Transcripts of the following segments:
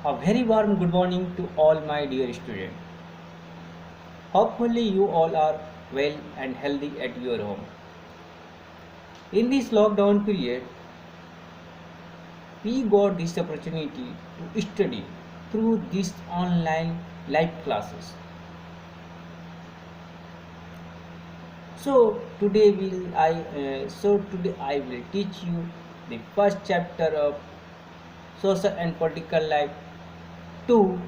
A very warm good morning to all my dear students. Hopefully, you all are well and healthy at your home. In this lockdown period, we got this opportunity to study through these online live classes. So today I will teach you the first chapter of social and political life 2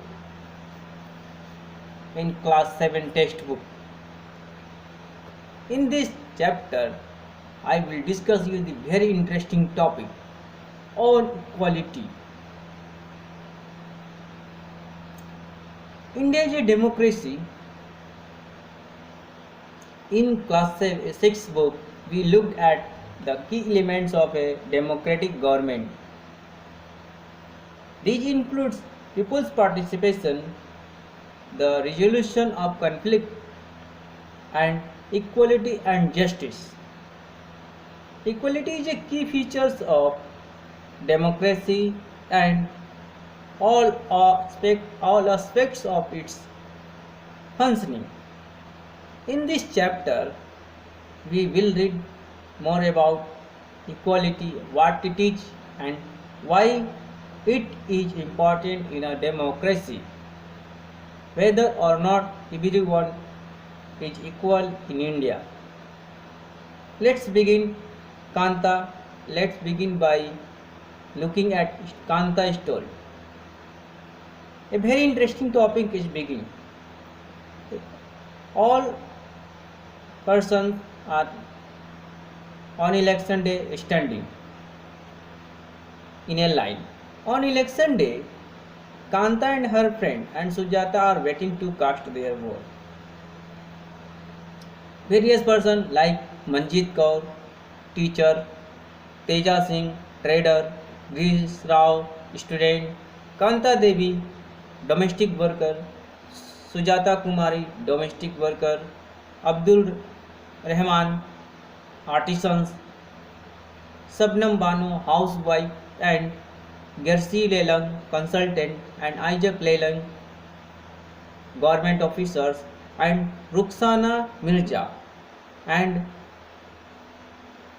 in class 7 textbook. In this chapter, I will discuss you the very interesting topic on equality. India is a democracy. In class 6 book, we looked at the key elements of a democratic government. These includes people's participation, the resolution of conflict, and equality and justice. Equality is a key features of democracy and all aspects of its functioning. In this chapter, we will read more about equality, what it is, and why it is important in a democracy, whether or not everyone is equal in India. Let's begin Kanta. Let's begin by looking at Kanta story. A very interesting topic is begin. All persons are on election day standing in a line. On election day, Kanta and her friend and Sujata are waiting to cast their vote. Various persons like Manjit Kaur, teacher, Teja Singh, trader, Grish Rao, student, Kanta Devi, domestic worker, Sujata Kumari, domestic worker, Abdul Rahman, artisans, Sabnam Banu, housewife, and Gersi Lelang, consultant, and Isaac Lelang, government officers, and Ruxana Mirza, and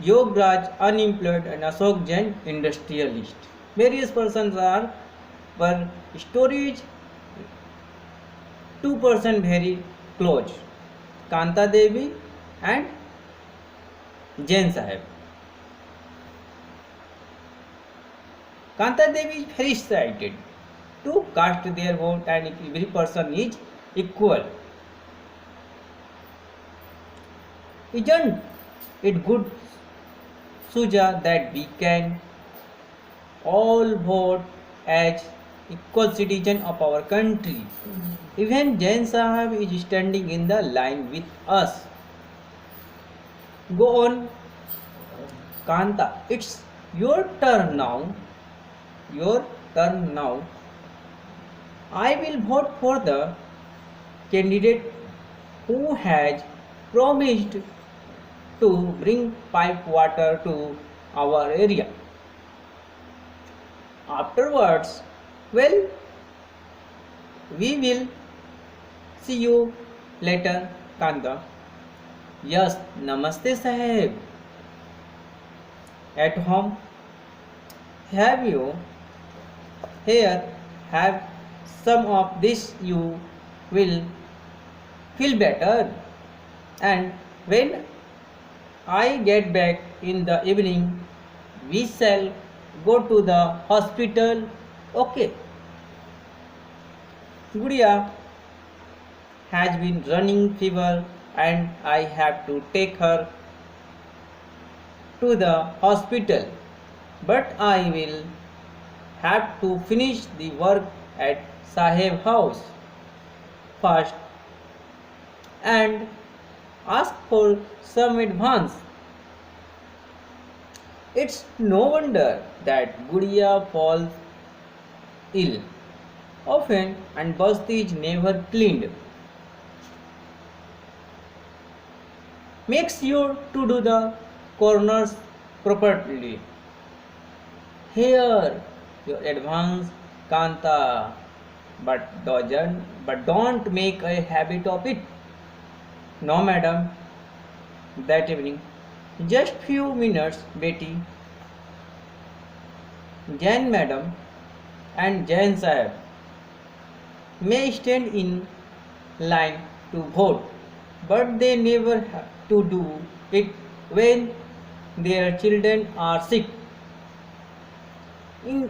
Yograj, unemployed, and Ashok Jain, industrialist. Various persons are were storage 2% very close. Kanta Devi and Jain Sahib. Kanta Devi is very excited to cast their vote and every person is equal. Isn't it good, Suja, that we can all vote as equal citizen of our country? Even Jain Sahib is standing in the line with us. Go on, Kanta. It's your turn now. Your turn now. I will vote for the candidate who has promised to bring pipe water to our area. Afterwards, well, we will see you later, Kanta. Yes, Namaste Sahib. At home, have you here? Have some of this, you will feel better. And when I get back in the evening, we shall go to the hospital. Okay. Gudiya has been running fever and I have to take her to the hospital. But I will have to finish the work at Sahib house first and ask for some advance. It's no wonder that Gudiya falls ill often and Basti is never cleaned. Make sure to do the corners properly. Here your advance Kanta, but don't make a habit of it. No, madam. That evening, just few minutes, Betty, Jain madam, and Jain sahib may stand in line to vote, but they never have to do it when their children are sick. In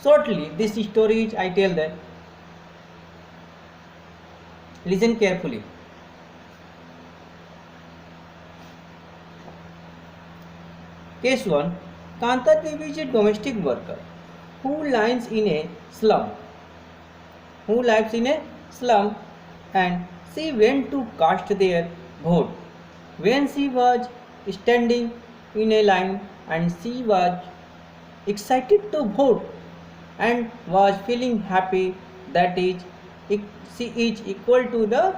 shortly, this story is I tell that. Listen carefully. Case 1. Kanta Devi is a domestic worker who lives in a slum. Who lives in a slum and she went to cast their vote. When she was standing in a line and she was excited to vote and was feeling happy that is she is equal to the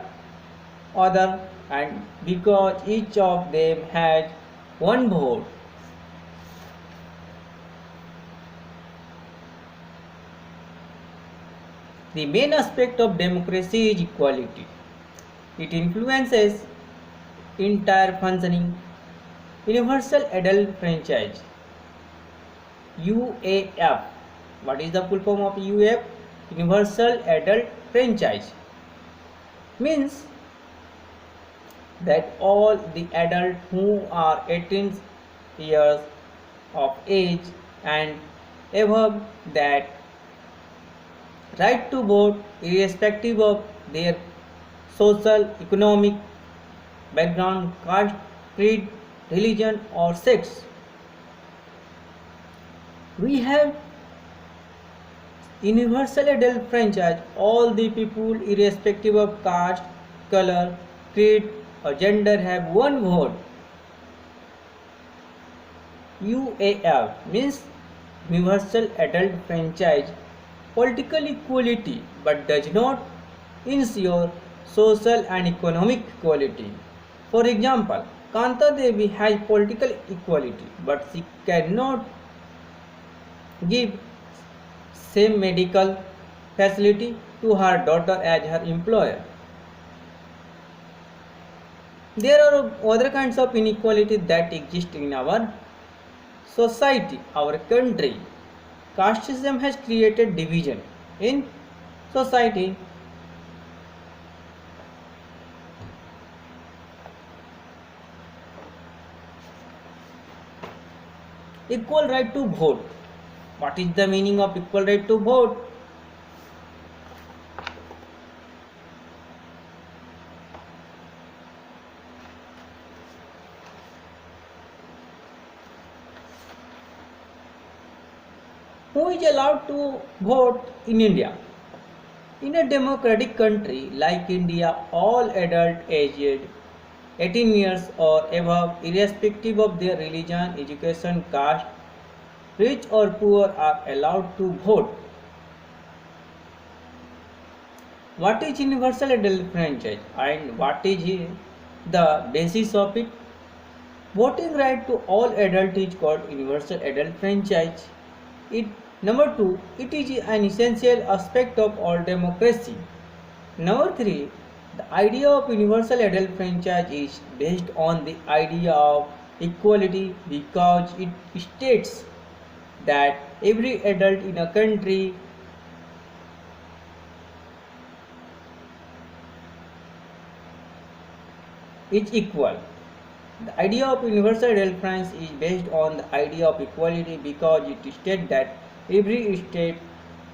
other and because each of them has one vote. The main aspect of democracy is equality. It influences entire functioning. Universal Adult Franchise UAF. What is the full form of UAF? Universal Adult Franchise means that all the adults who are 18 years of age and above that right to vote irrespective of their social, economic background, caste, creed, religion or sex. We have universal adult franchise. All the people irrespective of caste, color, creed or gender have one vote. UAF means universal adult franchise political equality but does not ensure social and economic equality. For example, Kanta Devi has political equality but she cannot give same medical facility to her daughter as her employer. There are other kinds of inequality that exist in our society, our country. Caste system has created division in society. Equal right to vote. What is the meaning of equal right to vote? Who is allowed to vote in India? In a democratic country like India, all adults aged 18 years or above, irrespective of their religion, education, caste, rich or poor, are allowed to vote. What is universal adult franchise and what is the basis of it? Voting right to all adults is called universal adult franchise. Number 2, it is an essential aspect of all democracy. Number 3, the idea of universal adult franchise is based on the idea of equality because it states that every adult in a country is equal. The idea of universal adult franchise is based on the idea of equality because it states that every state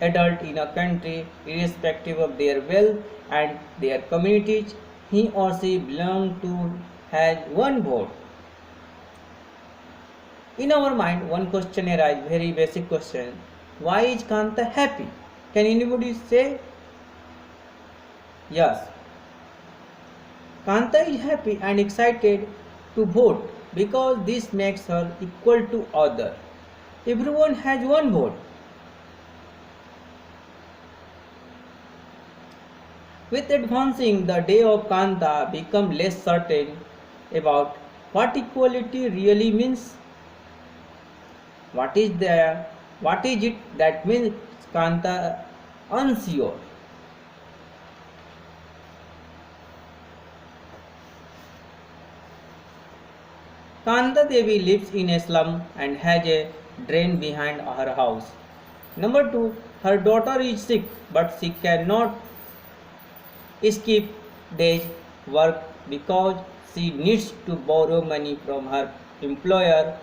adult in a country, irrespective of their wealth and their communities he or she belongs to, has one vote. In our mind, one question arises, very basic question. Why is Kanta happy? Can anybody say? Yes. Kanta is happy and excited to vote because this makes her equal to others. Everyone has one vote. With advancing, the day of Kanta become less certain about what equality really means. What is it that means Kanta unsure. Kanta Devi lives in a slum and has a drain behind her house. Number 2. Her daughter is sick but she cannot skip day's work because she needs to borrow money from her employer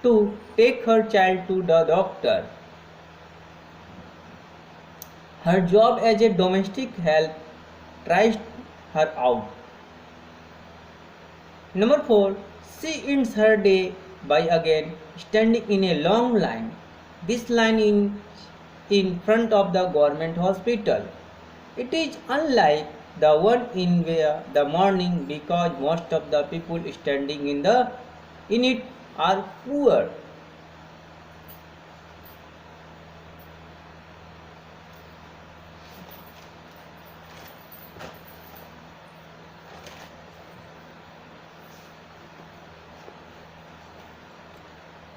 to take her child to the doctor. Her job as a domestic help tries her out. Number 4. She ends her day by again standing in a long line. This line in front of the government hospital. It is unlike the one in the morning because most of the people standing in it are poor.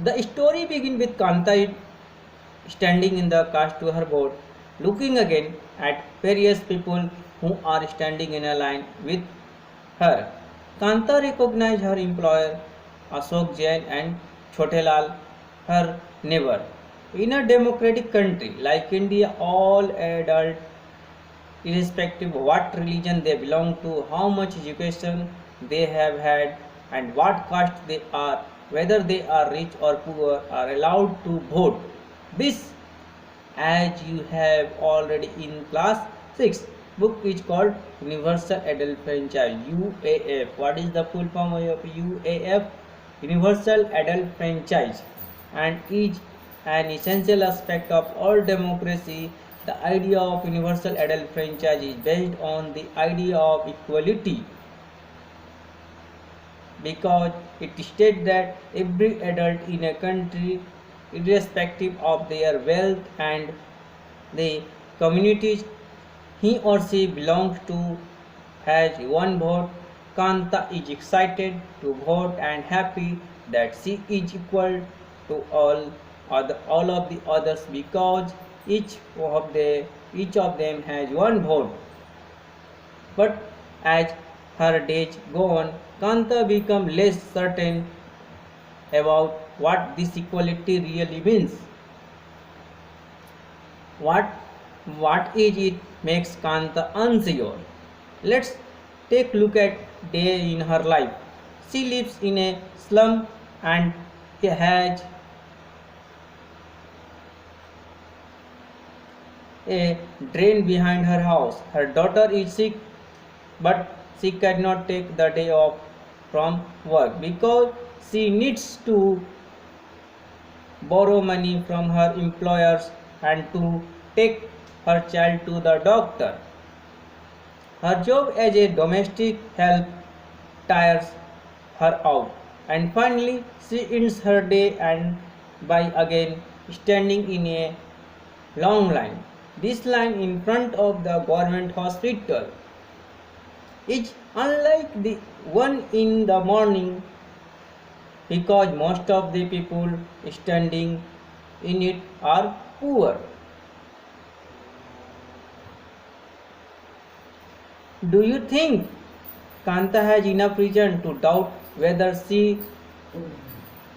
The story begins with Kanta standing in the cast to her boat, looking again at various people who are standing in a line with her. Kanta recognized her employer Ashok Jain and Chotelal, her neighbor. In a democratic country like India, all adults, irrespective of what religion they belong to, how much education they have had, and what caste they are, whether they are rich or poor, are allowed to vote. This, as you have already in class 6 book, is called Universal Adult Franchise, UAF. What is the full form of UAF? Universal Adult Franchise, and is an essential aspect of all democracy. The idea of universal adult franchise is based on the idea of equality because it states that every adult in a country, irrespective of their wealth and the communities he or she belongs to, has one vote. Kanta is excited to vote and happy that she is equal to all of the others because each of them has one vote. But as her days go on, Kanta becomes less certain about what this equality really means. What is it makes Kanta unsure? Let's take a look at day in her life. She lives in a slum and has a drain behind her house. Her daughter is sick, but she cannot take the day off from work because she needs to borrow money from her employers and to take her child to the doctor. Her job as a domestic help tires her out, and finally she ends her day and by again standing in a long line. This line in front of the government hospital is unlike the one in the morning because most of the people standing in it are poor. Do you think Kanta has enough reason to doubt whether she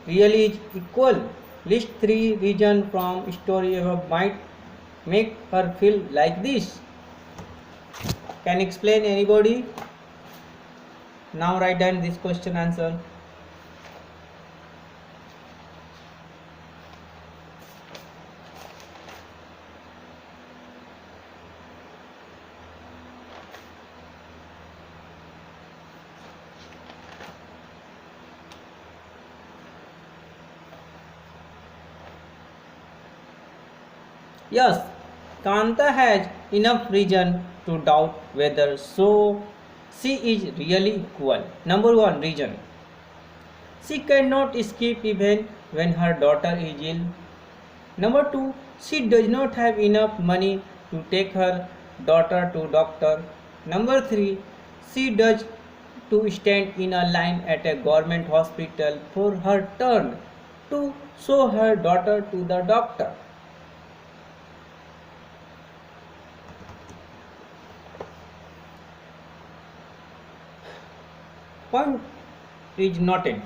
really is equal? List 3 reasons from story above might make her feel like this. Can explain anybody? Now write down this question answer. Yes, Kanta has enough reason to doubt whether she is really equal. Number 1 reason. She cannot escape even when her daughter is ill. Number 2, she does not have enough money to take her daughter to doctor. Number 3, she does to stand in a line at a government hospital for her turn to show her daughter to the doctor. point is noted.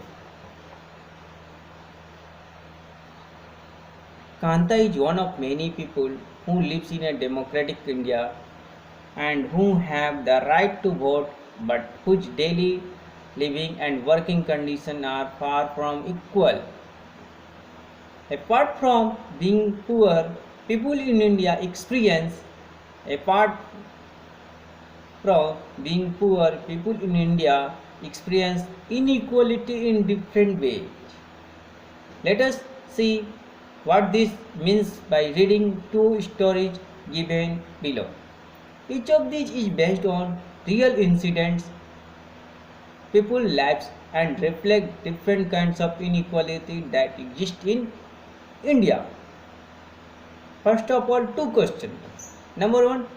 Kanta is one of many people who lives in a democratic India and who have the right to vote but whose daily living and working conditions are far from equal. Apart from being poor, people in India experience apart from being poor, people in India experience inequality in different ways. Let us see what this means by reading two stories given below. Each of these is based on real incidents, people lives and reflect different kinds of inequality that exist in India. First of all, two questions. Number one,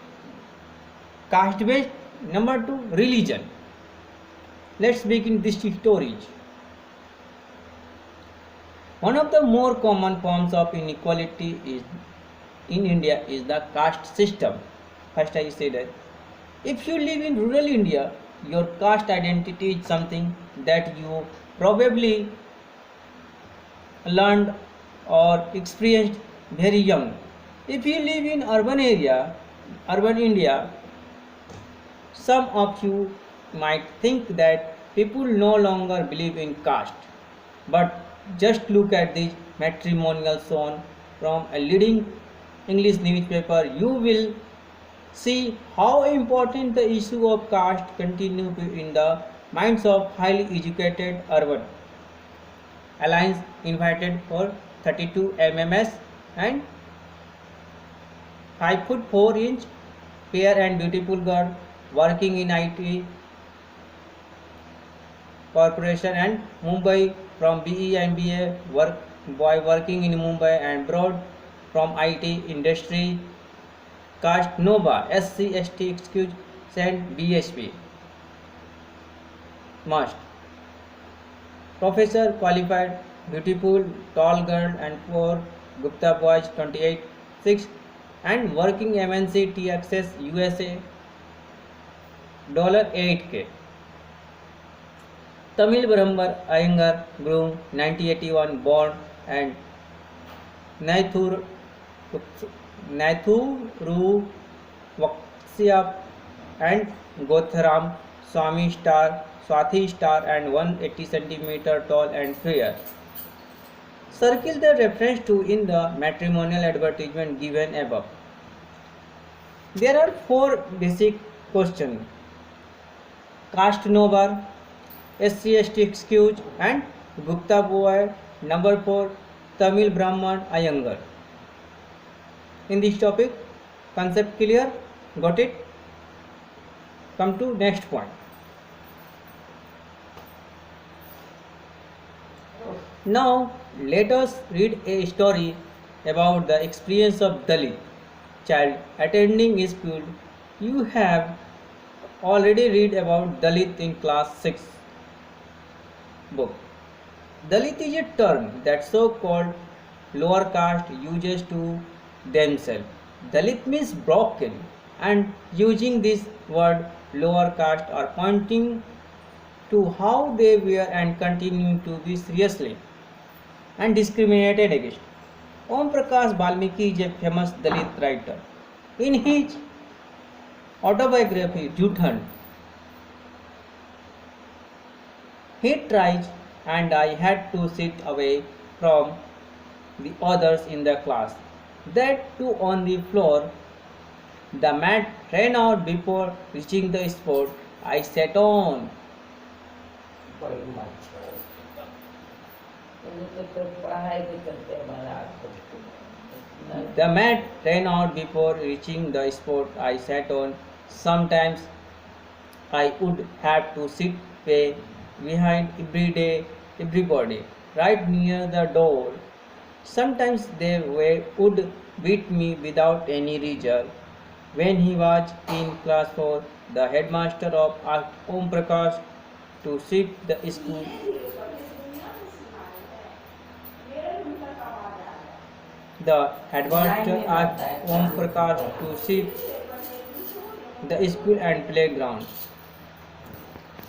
caste based. Number two, religion. Let's begin these stories. One of the more common forms of inequality is in India is the caste system. First I say that if you live in rural India, your caste identity is something that you probably learned or experienced very young. If you live in urban India, some of you might think that people no longer believe in caste. But just look at this matrimonial shown from a leading English newspaper. You will see how important the issue of caste continue to in the minds of highly educated urban. Alliance invited for 32 MMS and 5 foot 4 inch fair and beautiful girl working in IT corporation and Mumbai from BE and BA boy working in Mumbai and abroad from IT industry caste Nova SC ST excuse sent BSP must professor qualified beautiful tall girl and poor Gupta boys 28 6 and working MNC T access USA $8K. Tamil Brahmar Iyengar groom 1981 born and Naithuru Vaksya and Gotharam Swathi star and 180 cm tall and fair. Circle the reference to in the matrimonial advertisement given above. There are 4 basic questions. Caste no bar, SC ST excuse and Gupta boy. Number 4, Tamil Brahman Iyengar. In this topic, concept clear? Got it? Come to next point. Now let us read a story about the experience of Dalit child attending school. You have already read about Dalit in class 6 book. Dalit is a term that so-called lower caste uses to themselves. Dalit means broken, and using this word lower caste are pointing to how they were and continue to be seriously and discriminated against. Om Prakash Valmiki is a famous Dalit writer. In his autobiography Juthan, he tries and I had to sit away from the others in the class. That too on the floor. The mat ran out before reaching the spot I sat on. The mat ran out before reaching the spot I sat on. Sometimes I would have to sit way behind everybody, right near the door. Sometimes they would beat me without any reason. When he was in class 4, the headmaster asked Om Prakash to shift the school. The headmaster asked Om Prakash to shift the school and playground.